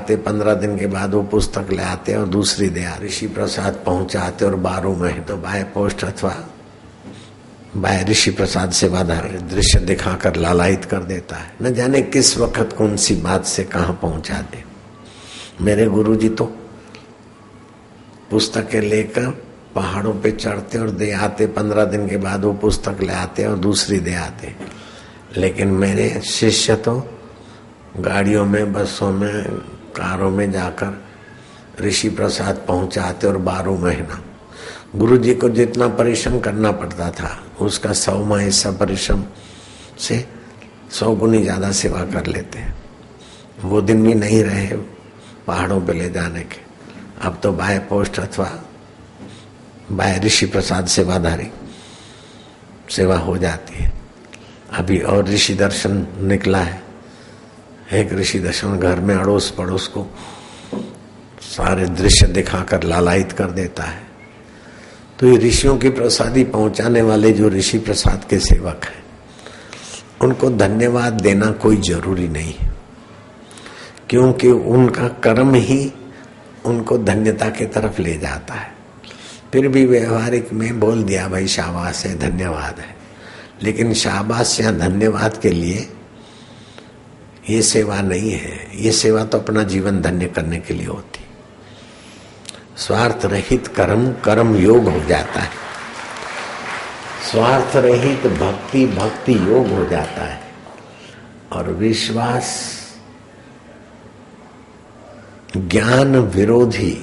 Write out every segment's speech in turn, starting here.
आते 15 दिन के बाद वो पुस्तक ले आते और दूसरी दे आते। ऋषि प्रसाद पहुंचाते और 12 महीने तो बाय पोस्ट अथवा बाय ऋषि प्रसाद सेवादार दृश्य दिखाकर लालायित कर देता है। न जाने किस वक्त कौन सी बात से कहां पहुंचा दे। मेरे गुरुजी तो पुस्तकें लेकर पहाड़ों पे चढ़ते और दे आते, 15 दिन के बाद वो पुस्तक ले आते और दूसरी दे आते। लेकिन मेरे शिष्य तो गाड़ियों में, बसों में, कारों में जाकर ऋषि प्रसाद पहुंचाते और 12 महीना गुरु जी को जितना परिश्रम करना पड़ता था उसका 100वां हिस्सा परिश्रम से 100 गुनी ज्यादा सेवा कर लेते हैं। वो दिन भी नहीं रहे पहाड़ों पे ले जाने के। अब तो बाय पोस्ट अथवा बाय ऋषि प्रसाद सेवाधारी सेवा हो जाती है। अभी और ऋषि दर्शन निकला है। एक ऋषि दर्शन घर में अड़ोस पड़ोस को सारे दृश्य दिखाकर लालायित कर देता है। तो ये ऋषियों की प्रसादी पहुंचाने वाले जो ऋषि प्रसाद के सेवक हैं उनको धन्यवाद देना कोई जरूरी नहीं है, क्योंकि उनका कर्म ही उनको धन्यता की तरफ ले जाता है। फिर भी व्यवहारिक में बोल दिया भाई शाबाश है, धन्यवाद है, लेकिन शाबाश या धन्यवाद के लिए ये सेवा नहीं है। ये सेवा तो अपना जीवन धन्य करने के लिए होती। स्वार्थ रहित कर्म कर्म योग हो जाता है। स्वार्थ रहित भक्ति भक्ति योग हो जाता है। और विश्वास ज्ञान विरोधी,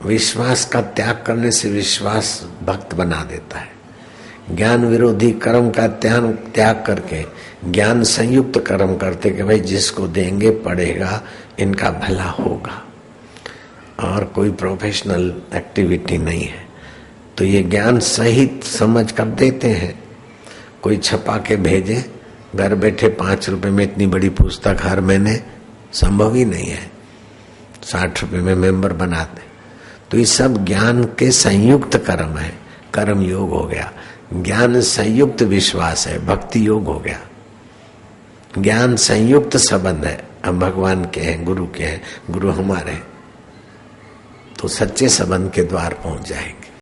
विश्वास का त्याग करने से विश्वास भक्त बना देता है। ज्ञान विरोधी कर्म का त्याग करके ज्ञान संयुक्त कर्म करते कि भाई जिसको देंगे पढ़ेगा, इनका भला होगा, और कोई प्रोफेशनल एक्टिविटी नहीं है। तो ये ज्ञान सहित समझ कर देते हैं। कोई छपा के भेजे, घर बैठे 5 रुपए में इतनी बड़ी पुस्तक हर महीने संभव ही नहीं है। 60 रुपए में मेंबर बनाते। तो ये सब ज्ञान के संयुक्त कर्म है, कर्म योग हो गया। ज्ञान संयुक्त विश्वास है, भक्ति योग हो गया। ज्ञान संयुक्त संबंध है, हम भगवान के हैं, गुरु के हैं, गुरु हमारे हैं, तो सच्चे संबंध के द्वार पहुंच जाएंगे।